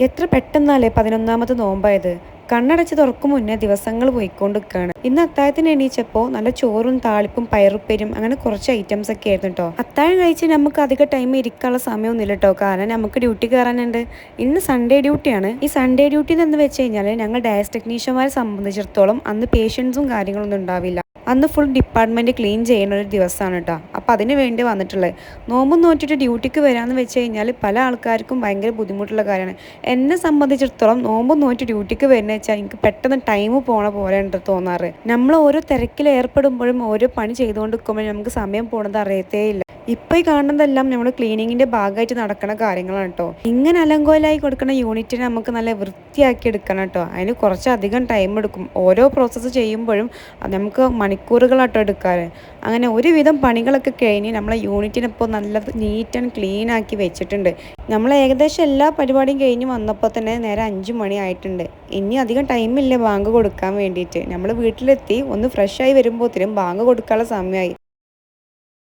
എത്ര പെട്ടെന്നാലേ 11ാമത്തെ നോമ്പായത്. കണ്ണടച്ച് തുറക്കും മുന്നേ ദിവസങ്ങൾ പോയിക്കൊണ്ടിരിക്കുകയാണ്. ഇന്ന് അത്താഴത്തിന് എണീച്ചപ്പോൾ നല്ല ചോറും താളിപ്പും പയറുപ്പേരും അങ്ങനെ കുറച്ച് ഐറ്റംസ് ഒക്കെ ആയിരുന്നു കേട്ടോ. അത്താഴം കഴിച്ച് നമുക്ക് അധിക ടൈം ഇരിക്കാനുള്ള സമയമൊന്നുമില്ല കേട്ടോ. കാരണം നമുക്ക് ഡ്യൂട്ടി കയറാനുണ്ട്. ഇന്ന് സൺഡേ ഡ്യൂട്ടിയാണ്. ഈ സൺഡേ ഡ്യൂട്ടി എന്ന് വെച്ച് കഴിഞ്ഞാൽ ഞങ്ങൾ ഡയസ് ടെക്നീഷ്യന്മാരെ സംബന്ധിച്ചിടത്തോളം അന്ന് പേഷ്യൻസും കാര്യങ്ങളൊന്നും ഉണ്ടാവില്ല. അന്ന് ഫുൾ ഡിപ്പാർട്ട്മെൻറ്റ് ക്ലീൻ ചെയ്യുന്ന ഒരു ദിവസമാണ് കേട്ടോ. അപ്പോൾ അതിന് വേണ്ടി വന്നിട്ടുള്ളത്. നോമ്പും നോറ്റിട്ട് ഡ്യൂട്ടിക്ക് വരാമെന്ന് വെച്ച് കഴിഞ്ഞാൽ പല ആൾക്കാർക്കും ഭയങ്കര ബുദ്ധിമുട്ടുള്ള കാര്യമാണ്. എന്നെ സംബന്ധിച്ചിടത്തോളം നോമ്പും നോറ്റ് ഡ്യൂട്ടിക്ക് വരുന്നത് വെച്ചാൽ എനിക്ക് പെട്ടെന്ന് ടൈം പോണ പോലെ ഉണ്ട് തോന്നാറ്. നമ്മൾ ഓരോ തിരക്കിൽ ഏർപ്പെടുമ്പോഴും ഓരോ പണി ചെയ്തുകൊണ്ട് നിൽക്കുമ്പോഴും നമുക്ക് സമയം പോണത് അറിയത്തേ ഇല്ല. ഇപ്പൊ ഈ കാണുന്നതെല്ലാം നമ്മൾ ക്ലീനിങ്ങിന്റെ ഭാഗമായിട്ട് നടക്കുന്ന കാര്യങ്ങളാണ് കേട്ടോ. ഇങ്ങനെ അലങ്കോലായി കൊടുക്കുന്ന യൂണിറ്റിനെ നമുക്ക് നല്ല വൃത്തിയാക്കി എടുക്കണം കേട്ടോ. അതിന് കുറച്ചധികം ടൈം എടുക്കും. ഓരോ പ്രോസസ്സ് ചെയ്യുമ്പോഴും നമുക്ക് മണിക്കൂറുകളാട്ടോ എടുക്കാറ്. അങ്ങനെ ഒരുവിധം പണികളൊക്കെ കഴിഞ്ഞ് നമ്മളെ യൂണിറ്റിനിപ്പോൾ നല്ല നീറ്റ് ആൻഡ് ക്ലീൻ ആക്കി വെച്ചിട്ടുണ്ട്. നമ്മൾ ഏകദേശം എല്ലാ പരിപാടിയും കഴിഞ്ഞ് വന്നപ്പോൾ തന്നെ നേരെ 5 മണി ആയിട്ടുണ്ട്. ഇനി അധികം ടൈമില്ല ബാങ്ക് കൊടുക്കാൻ വേണ്ടിയിട്ട്. നമ്മൾ വീട്ടിലെത്തി ഒന്ന് ഫ്രഷ് ആയി വരുമ്പോഴത്തേനും ബാങ്ക് കൊടുക്കാനുള്ള സമയമായി.